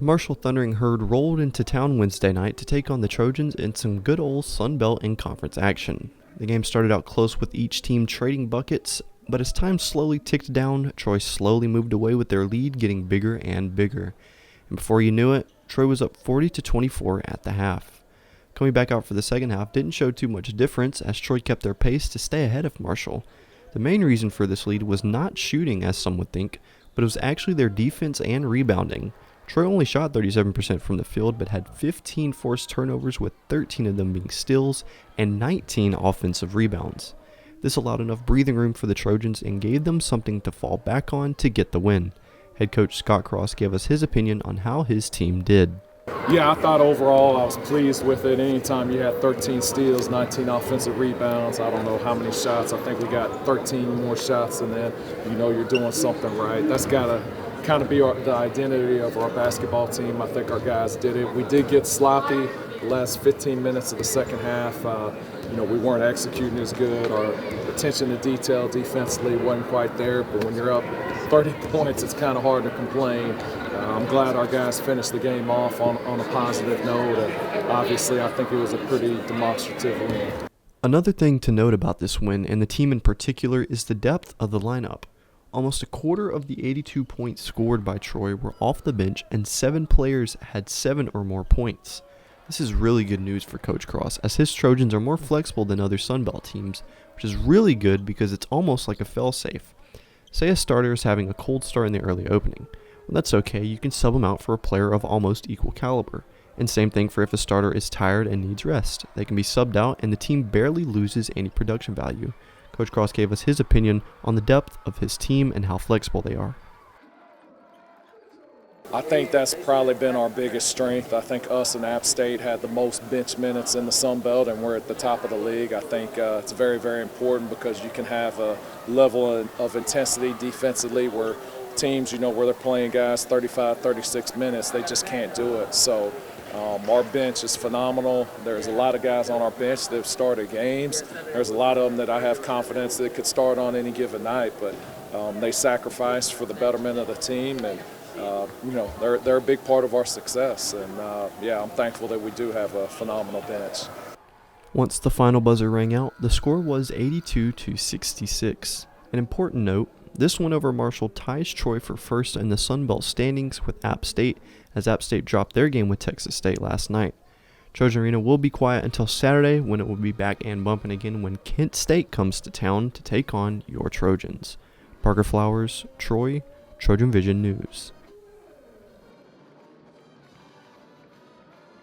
Marshall Thundering Herd rolled into town Wednesday night to take on the Trojans in some good old Sun Belt and conference action. The game started out close with each team trading buckets, but as time slowly ticked down, Troy slowly moved away with their lead getting bigger and bigger. And before you knew it, Troy was up 40-24 at the half. Coming back out for the second half didn't show too much difference as Troy kept their pace to stay ahead of Marshall. The main reason for this lead was not shooting as some would think, but it was actually their defense and rebounding. Troy only shot 37% from the field but had 15 forced turnovers with 13 of them being steals and 19 offensive rebounds. This allowed enough breathing room for the Trojans and gave them something to fall back on to get the win. Head coach Scott Cross gave us his opinion on how his team did. Yeah, I thought overall I was pleased with it. Anytime you had 13 steals, 19 offensive rebounds, I don't know how many shots. I think we got 13 more shots, and then you're doing something right. That's got to kind of be the identity of our basketball team. I think our guys did it. We did get sloppy the last 15 minutes of the second half. We weren't executing as good. Our attention to detail defensively wasn't quite there, but when you're up 30 points, it's kind of hard to complain. I'm glad our guys finished the game off on a positive note, and obviously I think it was a pretty demonstrative win. Another thing to note about this win, and the team in particular, is the depth of the lineup. Almost a quarter of the 82 points scored by Troy were off the bench, and 7 players had 7 or more points. This is really good news for Coach Cross, as his Trojans are more flexible than other Sun Belt teams, which is really good because it's almost like a fail-safe. Say a starter is having a cold start in the early opening. Well, that's okay, you can sub him out for a player of almost equal caliber. And same thing for if a starter is tired and needs rest. They can be subbed out and the team barely loses any production value. Coach Cross gave us his opinion on the depth of his team and how flexible they are. I think that's probably been our biggest strength. I think us and App State had the most bench minutes in the Sun Belt, and we're at the top of the league. I think it's very, very important because you can have a level of intensity defensively where teams, where they're playing guys 35, 36 minutes, they just can't do it. So our bench is phenomenal. There's a lot of guys on our bench that have started games. There's a lot of them that I have confidence that could start on any given night, but they sacrifice for the betterment of the team, and they're a big part of our success. And I'm thankful that we do have a phenomenal bench. Once the final buzzer rang out, the score was 82-66. An important note, this win over Marshall ties Troy for first in the Sun Belt standings with App State, as App State dropped their game with Texas State last night. Trojan Arena will be quiet until Saturday, when it will be back and bumping again when Kent State comes to town to take on your Trojans. Parker Flowers, Troy, TrojanVision News.